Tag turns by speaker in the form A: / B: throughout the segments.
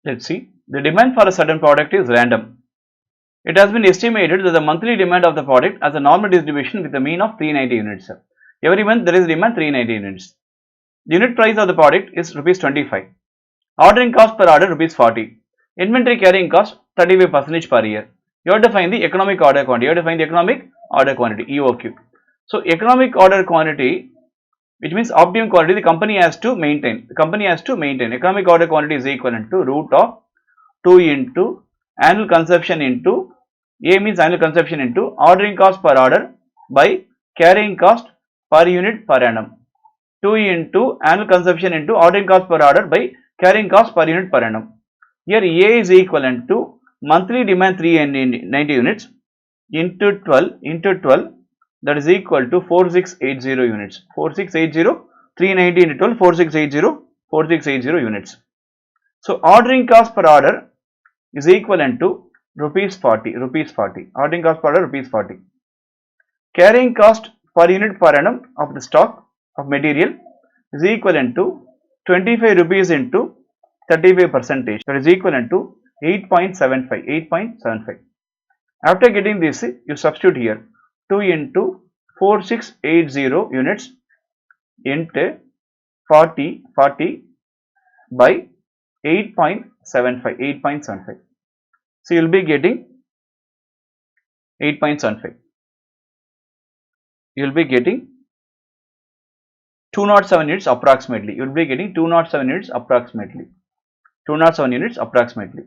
A: Let's see. The demand for a certain product is random. It has been estimated that the monthly demand of the product has a normal distribution with a mean of 390 units. Every month there is demand 390 units. The unit price of the product is rupees 25. Ordering cost per order rupees 40. Inventory carrying cost 35% per year. You have to find the economic order quantity. You have to find the economic order quantity EOQ. So economic order quantity, which means optimum quantity, the company has to maintain. The company has to maintain. Economic order quantity is equivalent to root of 2 into annual consumption into A means annual consumption into ordering cost per order by carrying cost per unit per annum. 2 into annual consumption into ordering cost per order by carrying cost per unit per annum. Here A is equivalent to monthly demand 390 units into 12 that is equal to 4680 units. 4680 390 into 12 4680 units. So ordering cost per order is equivalent to rupees 40. Ordering cost per order rupees 40. Carrying cost per unit per annum of the stock of material is equivalent to 25 rupees into 35%, that is equivalent to 8.75. After getting this, you substitute here 2 into 4680 units into 40 by 8.75. So you will be getting 8.75. You will be getting 207 units approximately. You will be getting 207 units approximately. 207 units approximately.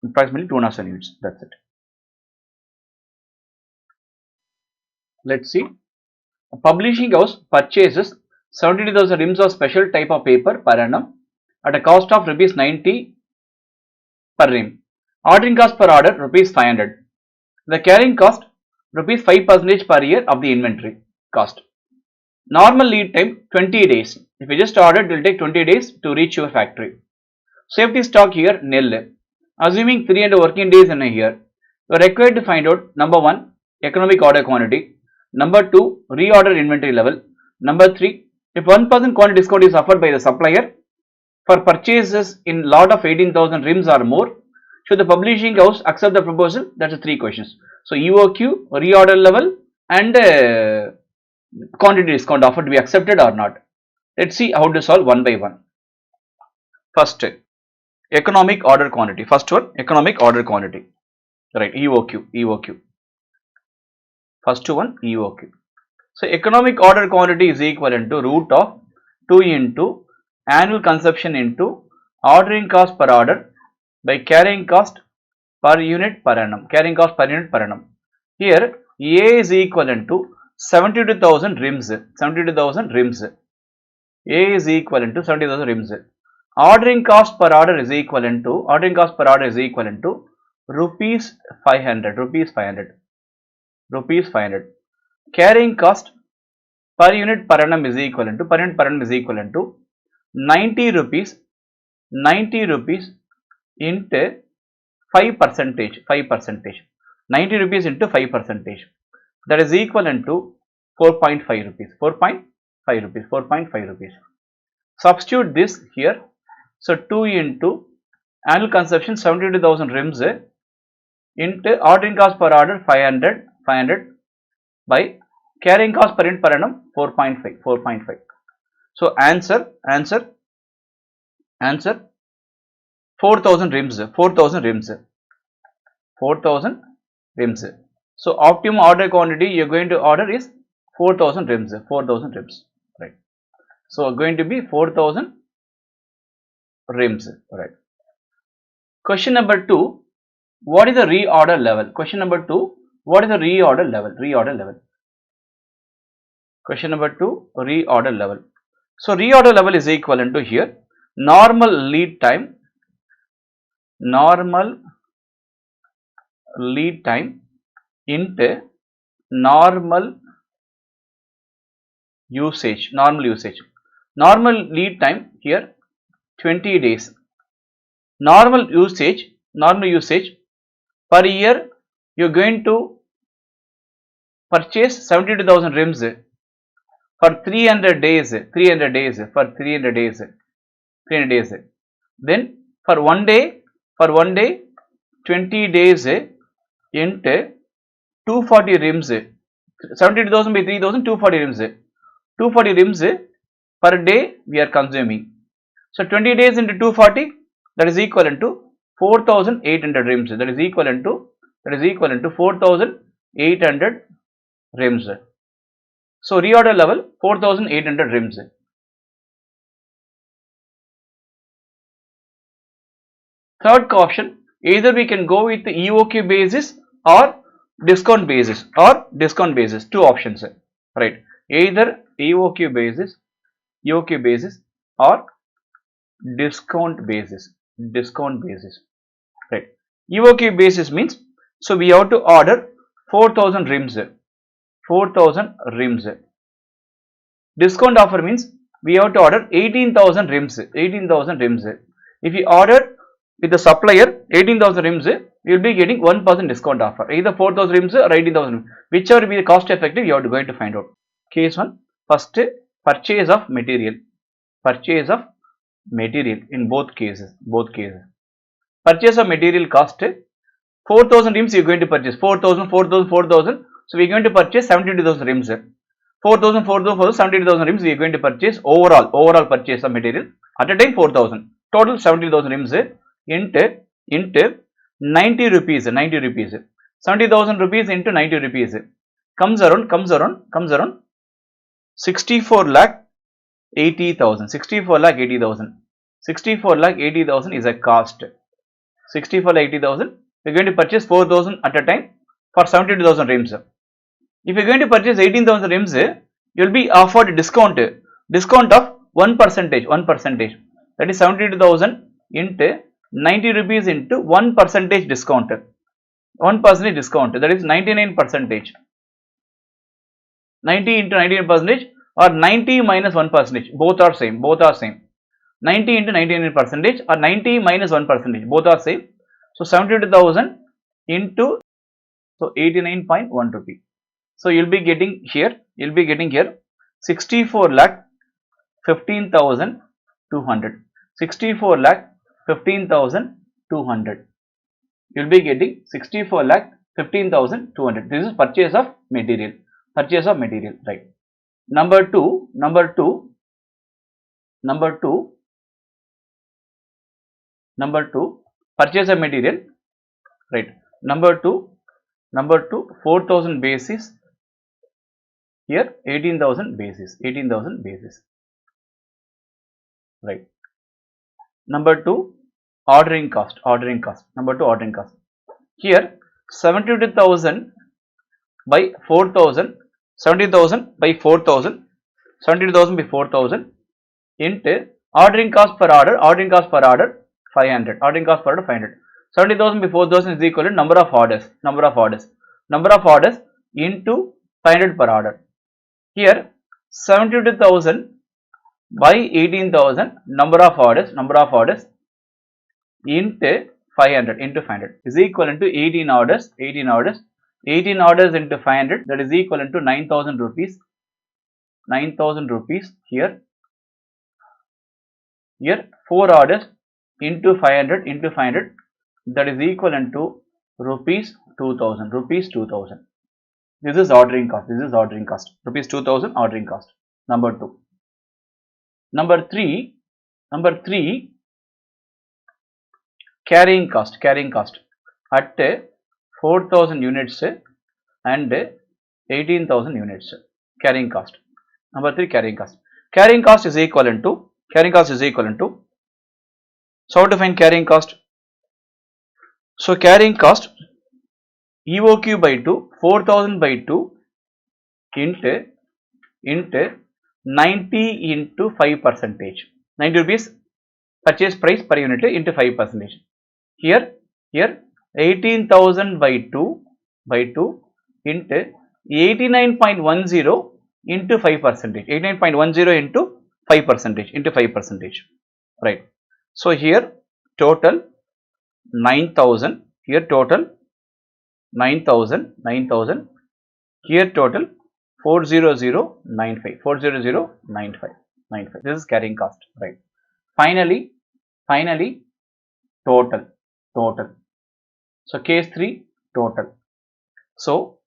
A: Approximately 207 units. That's it. Let's see. A publishing house purchases 72,000 reams of special type of paper per annum at a cost of rupees 90 per ream. Ordering cost per order rupees 500. The carrying cost rupees 5% per year of the inventory cost. Normal lead time 20 days. If you just ordered, it will take 20 days to reach your factory. Safety stock here nil. Assuming 300 working days in a year, you are required to find out number 1 economic order quantity, number 2 reorder inventory level, number 3 if 1% quantity discount is offered by the supplier for purchases in lot of 18,000 reams or more, should the publishing house accept the proposal? That's the 3 questions. So EOQ, reorder level and quantity discount offered to be accepted or not. Let's see how to solve one by one. First, economic order quantity. First one, economic order quantity. Right, EOQ. First one, EOQ. So economic order quantity is equivalent to root of 2 into annual consumption into ordering cost per order by carrying cost per unit per annum. Here A is equivalent to 72,000 reams. A is equivalent to 70,000 reams. Ordering cost per order is equivalent to rupees 500. Carrying cost per unit per annum is equivalent to 90 rupees into 5%. 90 rupees into 5%. That is equivalent to 4.5 rupees. Substitute this here. So 2 into annual consumption 72,000 reams into ordering cost per order 500 by carrying cost per unit per annum 4.5. So answer 4,000 reams. So optimum order quantity you are going to order is 4,000 reams. Right. So going to be 4,000 reams. Right. Question number 2. What is the reorder level? Question number 2. What is the reorder level? Question number 2. Reorder level. So reorder level is equivalent to here normal lead time into normal usage. Normal lead time here 20 days. Normal usage per year you are going to purchase 72,000 reams for 300 days. Then for one day 20 days into 240 rims, 72,000 by 3,000, 240 rims, 240 rims per day we are consuming. So 20 days into 240, that is equivalent to 4,800 rims. That is equivalent to 4,800 rims. So reorder level 4,800 rims. Third option, either we can go with the EOQ basis or discount basis, two options, right? Either EOQ basis or discount basis, right? EOQ basis means, so we have to order 4,000 rims. Discount offer means we have to order 18,000 rims. If you order with the supplier 18,000 rims, you will be getting 1% discount offer, either 4,000 rims or 18,000, whichever be the cost effective, you have to going to find out. Case 1, first, purchase of material in both cases. Purchase of material cost, 4,000 rims you are going to purchase, 4,000, so we are going to purchase 72,000 rims. 4,000, 72,000 rims we are going to purchase overall purchase of material at a time 4,000, total 70,000 rims into 90 rupees, 70,000 rupees into 90 rupees comes around 64 lakh 80,000. 64 lakh 80,000 is a cost. 64 lakh 80,000, we are going to purchase 4,000 at a time for 72,000 rims. If you are going to purchase 18,000 rims, you will be offered a discount of 1%, that is 72,000 into 90 rupees into 1% discount, that is 99%, 90 into 99% or 90 minus 1%, both are same, 90 into 99% or 90 minus 1%, both are same. So 72,000 into, so 89.1 rupee. So you will be getting here 64 lakh 15,200. 64 lakh 15,200. You will be getting 64 lakh 15,200. This is purchase of material, right? Number two, purchase of material, right? Number two, 4,000 basis, here 18,000 basis, right? Number two, ordering cost. Here 72,000 by 4,000, 70,000 by 4,000, 72,000 by 4,000 into ordering cost per order, 500, 70,000 by 4,000 is equal to number of orders into 500 per order. Here 72,000 by 18,000 number of orders into 500 is equivalent to 18 orders into 500, that is equivalent to 9,000 rupees. Here 4 orders into 500 that is equivalent to rupees 2,000. This is ordering cost. Rupees 2,000 ordering cost. Number 2. Number 3, carrying cost at 4,000 units and 18,000 units. Carrying cost. Number 3, carrying cost. Carrying cost is equivalent to, so how to find carrying cost? So carrying cost, EOQ by 2, 4,000 by 2 into 90 into 5%. 90 rupees purchase price per unit into 5%. Here 18,000 by 2 into 89.10 into 5%. 89.10 into 5%. Right. So here total 9,000. Here total 9,000. Here total 40095. This is carrying cost, right? Finally total, total. So case 3, total. So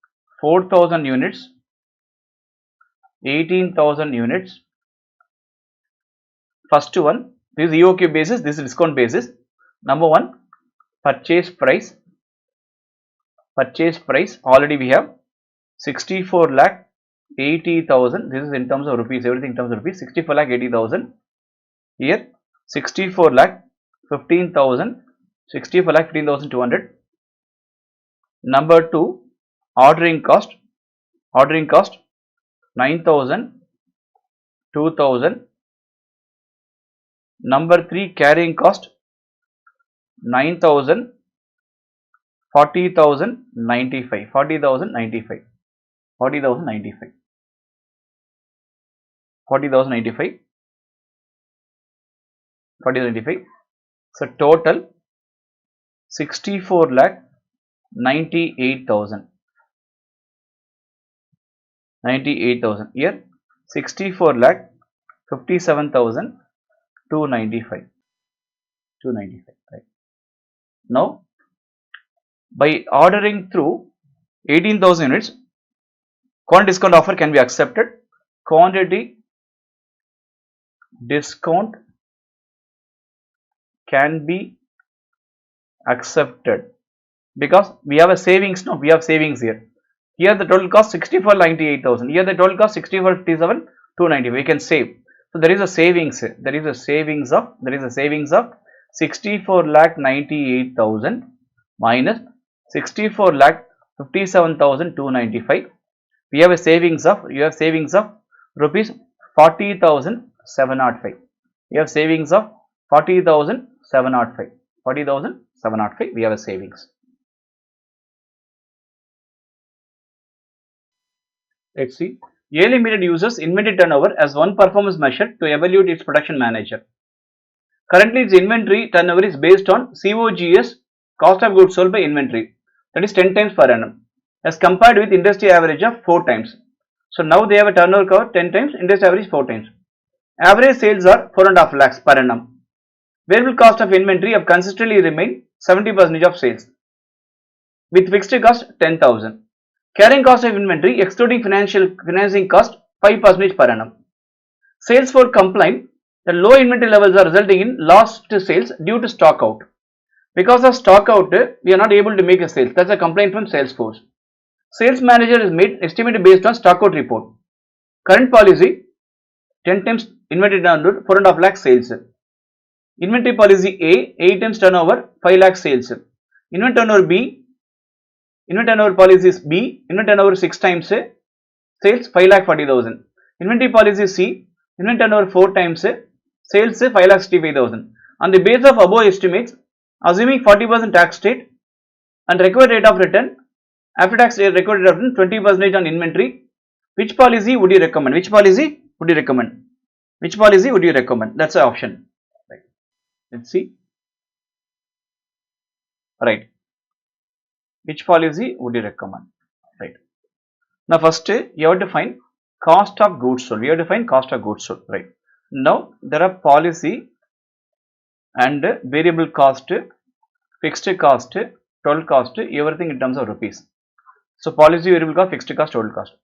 A: 4,000 units, 18,000 units. First one, this is EOQ basis, this is discount basis. Number 1, purchase price already we have 64 lakh 80,000. This is in terms of rupees, everything in terms of rupees. 64 lakh 80,000. Here 64 lakh 15,000, 64 lakh 15,200. Number 2, ordering cost 9,000, 2,000. Number 3, carrying cost 9,000, 40,000, 95, 40,000, 95, 40,000, 95, 40,000, 95, 40,000, 95. So total 64 lakh 98,000, 98,000. Here 64 lakh 57,295, 295. Right. Now by ordering through 18,000 units, quantity discount offer can be accepted. Quantity discount can be accepted because we have a savings. No, we have savings here. Here the total cost 64 98,000. Here the total cost 64 57 290. We can save. So there is a savings. There is a savings of 64 lakh 98,000 minus 64 lakh 57,295. We have a savings of rupees 40,705. We have savings of 40,705. 40,705. We have a savings. Let's see. A Limited uses inventory turnover as one performance measure to evaluate its production manager. Currently, its inventory turnover is based on COGS, cost of goods sold by inventory, that is 10 times per annum, as compared with industry average of 4 times. So now they have a turnover cover 10 times, industry average 4 times. Average sales are 4.5 lakhs per annum. Variable cost of inventory have consistently remained 70% of sales, with fixed cost 10,000. Carrying cost of inventory excluding financing cost 5% per annum. Sales for complaint, the low inventory levels are resulting in lost sales due to stock out. Because of stock out, we are not able to make a sales. That's a complaint from Salesforce. Sales manager is made estimate based on stock out report. Current policy 10 times inventory turnover 4.5 lakh sales. Inventory policy A 8 times turnover 5 lakh sales. Inventory turnover B, inventory turnover policy is B, inventory turnover 6 times sales 5 lakh 40,000. Inventory policy C, inventory turnover 4 times sales 5 lakh 65,000. On the basis of above estimates, assuming 40% tax rate and required rate of return, after tax required rate of return 20% on inventory, which policy would you recommend? Which policy would you recommend? Which policy would you recommend? That's the option. Right. Let's see. Right. Which policy would you recommend? Right. Now first you have to find cost of goods sold. We have to find cost of goods sold. Right. Now there are policy and variable cost, fixed cost, total cost, everything in terms of rupees. So policy, variable cost, fixed cost, total cost.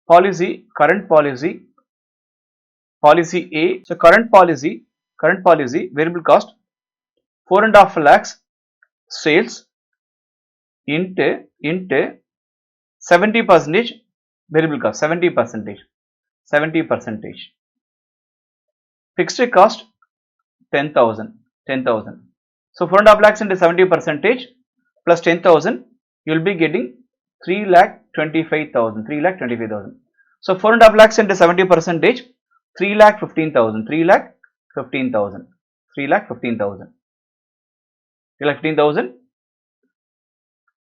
A: Policy, current policy A. So current policy, variable cost 4.5 lakhs sales into 70% variable cost, 70%. Fixed cost 10,000. So 4.5 lakhs into 70% plus 10,000, you will be getting 3,25,000. 3,25,000. So 4.5 lakhs into 70%, 3,15,000. 3,15,000. 3,15,000. 3,15,000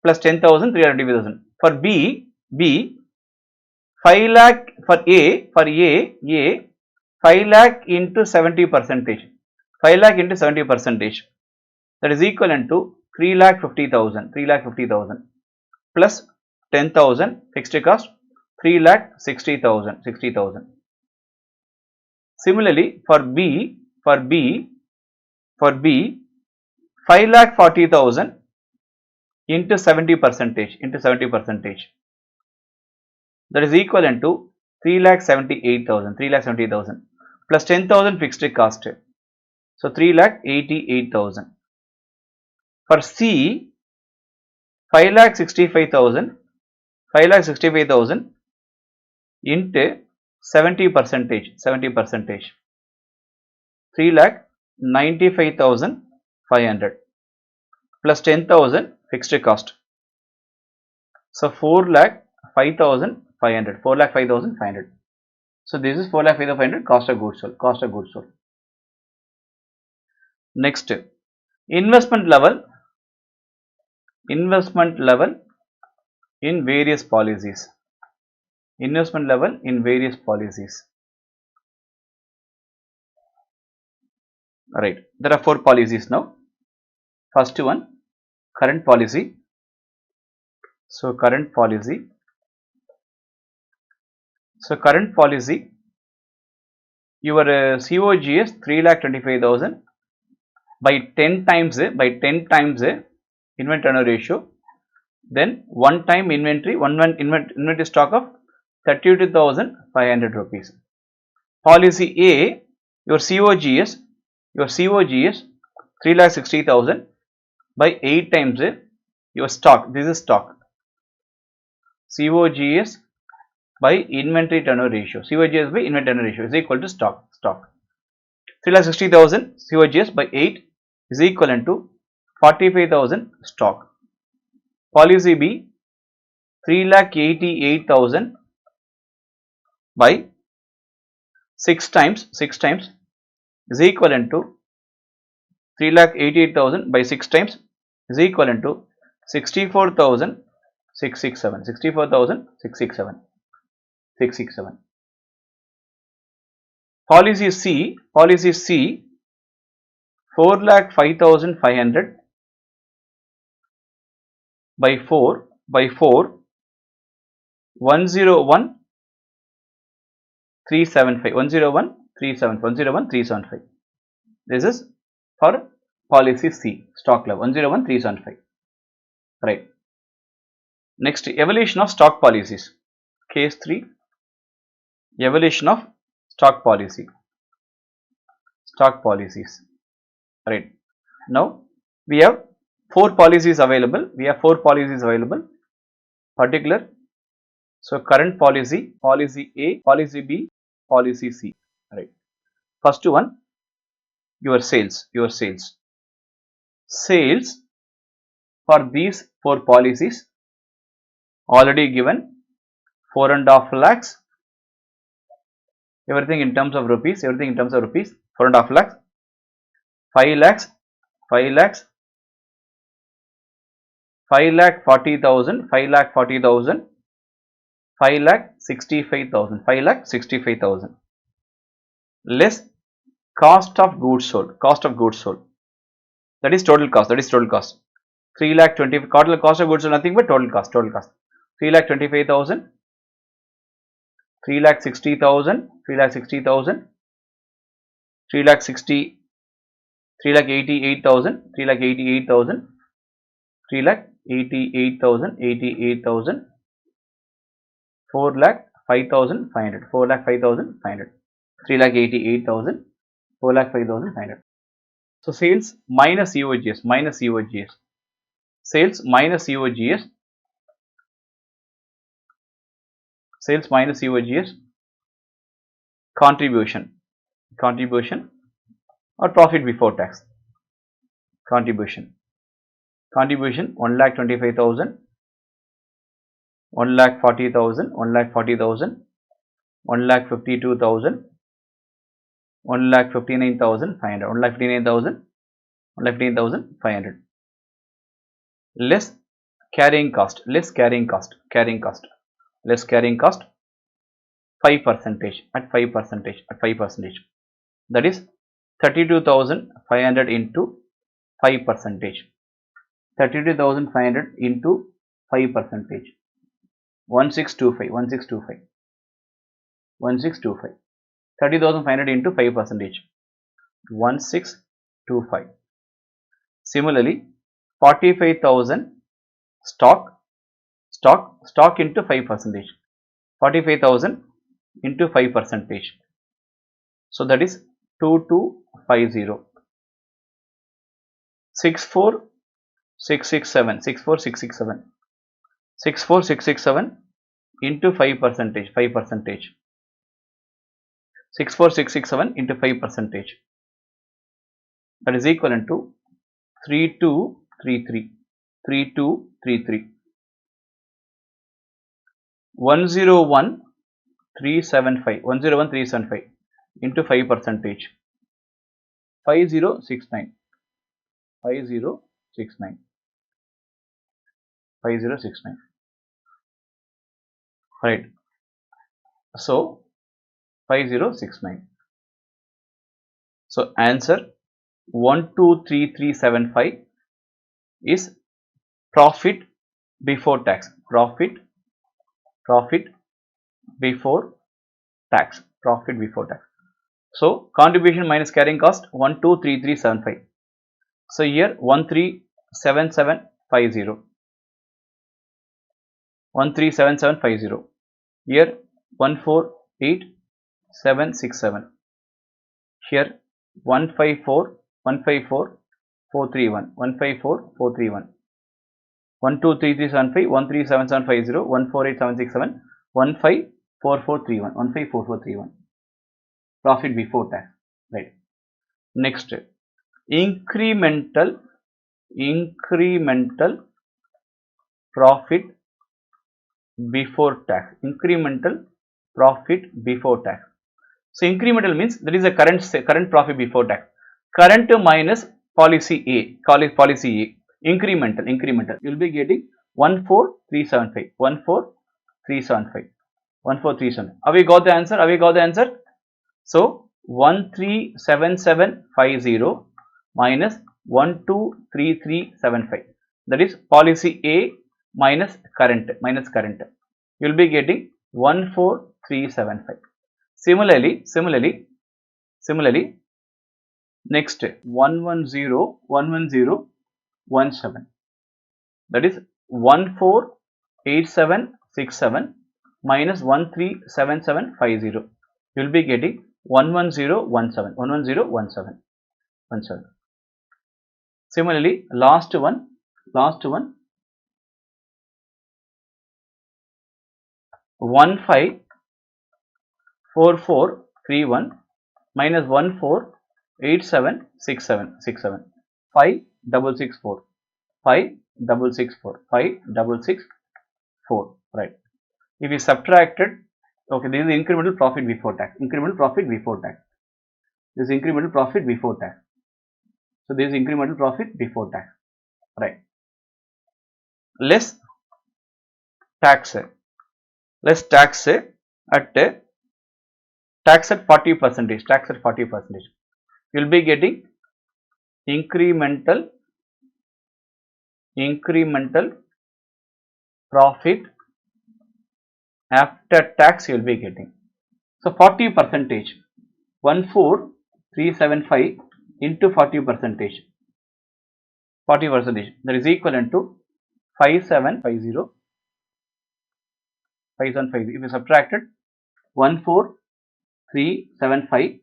A: plus 10,000, 3,25,000. For B, 5 lakh for A, 5 lakh into 70%. 5 lakh into 70%. That is equivalent to 3,50,000. 3,50,000 plus 10,000 fixed cost 3,60,000. 60,000. Similarly, for B, 5,40,000 into 70 percentage that is equivalent to 3,78,000 plus 10,000 fixed cost. So 3,88,000. For C, 5,65,000 into 70 percentage 3,95,500 plus 10,000 fixed cost. So 4,05,500. So this is 4,05,500 cost of goods sold. Next, investment level in various policies. Right, there are 4 policies now. First one, current policy. So current policy, your COGS 3,25,000 by 10 times inventory turnover ratio, then one time inventory stock of 32,500 rupees. Policy A, your COGS 3,60,000 by 8 times your stock. This is stock. COGS by inventory turnover ratio. COGS by inventory turnover ratio is equal to stock. 3,60,000 COGS by 8 is equivalent to 45,000 stock. Policy B, 3,88,000 by 6 times is equivalent to 3,88,000 by 6 times is equivalent to 64,667. Policy C, 4,05,500 by 4 101,375. This is for policy C, stock level 101,375. Right. Next, evaluation of stock policies. Case 3, evaluation of stock policies. Right. Now we have 4 policies available. Particular. So current policy, policy A, policy B, policy C. Right. First one, your sales. Sales for these 4 policies already given 4.5 lakhs. Everything in terms of rupees. 4.5 lakhs. 5 lakhs. 5,40,000. 5,65,000. Less cost of goods sold. That is total cost. 3,20,000. Total cost of goods sold nothing but total cost. 3,25,000. 3,60,000. 3,88,000. 4,05,500. 4,05,500. So sales minus COGS. Sales minus COGS. Contribution or profit before tax. Contribution 1,25,000, 1,40,000, 1,52,000, 1,59,500, 1,59,500. Less carrying cost, 5% at 5%. That is 32,500 into 5%. 32,500 into 5%. 1625. 30,500 into 5%. 1625. Similarly, 45,000 stock into 5 percentage. 45,000 into 5 percentage. So that is 2250. 64667 64667 64667 into 5 percentage 5 percentage 64667 into 5 percentage, that is equivalent to 3233 3233 101375 101375 into 5 percentage 5069 5069 5069, right? So 5069. So answer 123375 is profit before tax. Profit before tax. Profit before tax. So contribution minus carrying cost 123375. So here 137750. 137750. Here 148767. Here 154 154 431 154 431 123375 137750 148767 154431 154431. Profit before tax, right? Next, incremental profit before tax. Incremental profit before tax. So incremental means that is a current profit before tax. Current minus policy A. Policy A. Incremental. You will be getting 14375. 14375. 14375. Have we got the answer? Have we got the answer? So 137750 minus 123375. That is policy A minus current. You will be getting 14375. Similarly, next 11017, that is 148767 minus 137750. You will be getting 11017. Similarly, last one 154431 minus 148767 5664 5664, right? If we subtracted, okay, this is incremental profit before tax. This is incremental profit before tax. So this is incremental profit before tax, right? Less tax at tax at 40%. Tax at 40%. You will be getting incremental profit after tax. You will be getting, so 40%, 14375 into 40%, that is equivalent to 5750. If you subtracted 14375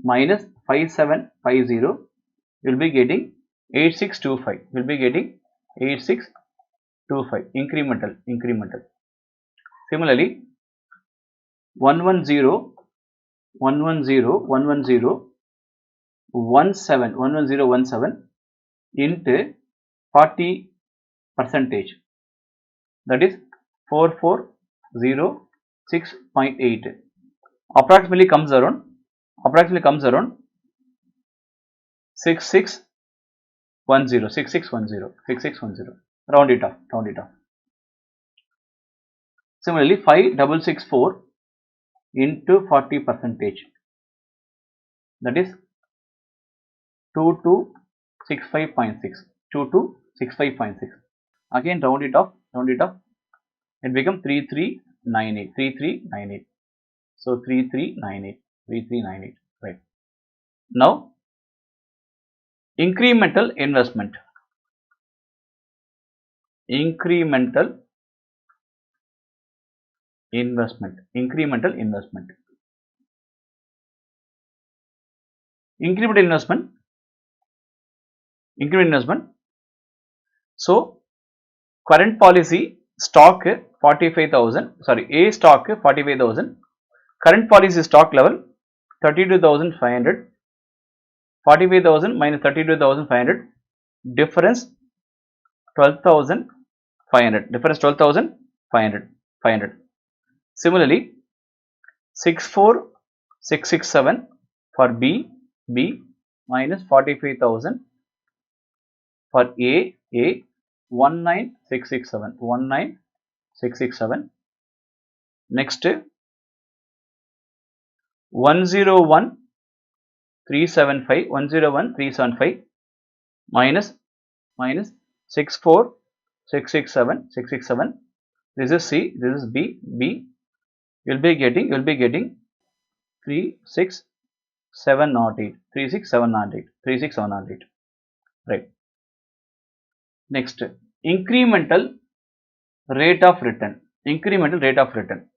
A: minus 5750, you will be getting 8625. You will be getting 8625. Incremental. Similarly, 11017 into 40%, that is 4406.8. approximately comes around 6610. Round it off. Similarly, 5664 into 40%, that is 2265.6. 2265.6. Again round it off. It becomes 3398. So 3398, right? Now incremental investment. Incremental investment. Incremental investment. Incremental investment. Incremental investment. So current policy stock 45,000. Sorry, A stock 45,000. Current policy stock level 32,500. 45,000 minus 32,500. Difference 12,500. Difference 12,500. 500. Similarly, 64,667 for B minus 45,000 for A 19,667. Next 101,375 minus 64,667. This is C, this is B. You'll be getting 36,708. Right. Next, incremental rate of return. Incremental rate of return.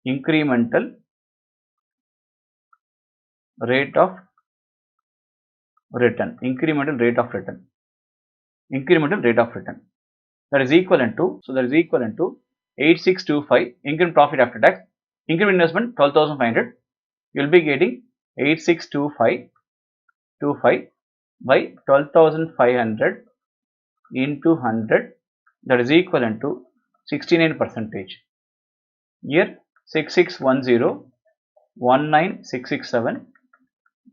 A: Incremental rate of return. Incremental rate of return. Incremental rate of return. That is equivalent to, 8625 increment profit after tax. Increment investment 12,500. You will be getting 8625 by 12,500 into 100, that is equivalent to 69%. Here 6610 19667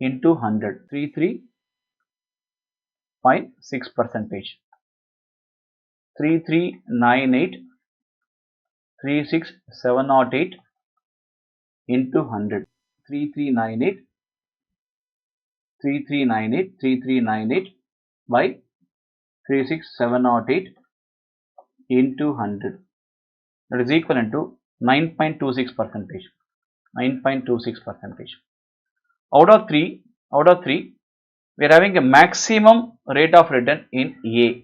A: into 100, 33.6%. 3398 36708 into 100. 3398 by 36708 into 100, that is equivalent to 9.26%. 9.26%. Out of three, we are having a maximum rate of return in A.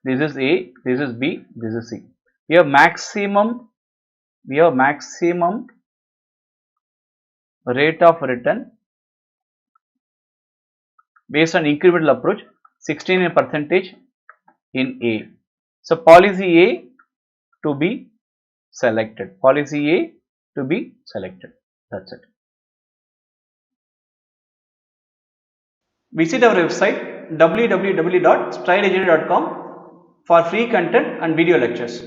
A: This is A, this is B, this is C. We have maximum rate of return based on incremental approach 16% in A. So policy A to be selected. Policy A to be selected. That's it. Visit our website www.strideagency.com for free content and video lectures.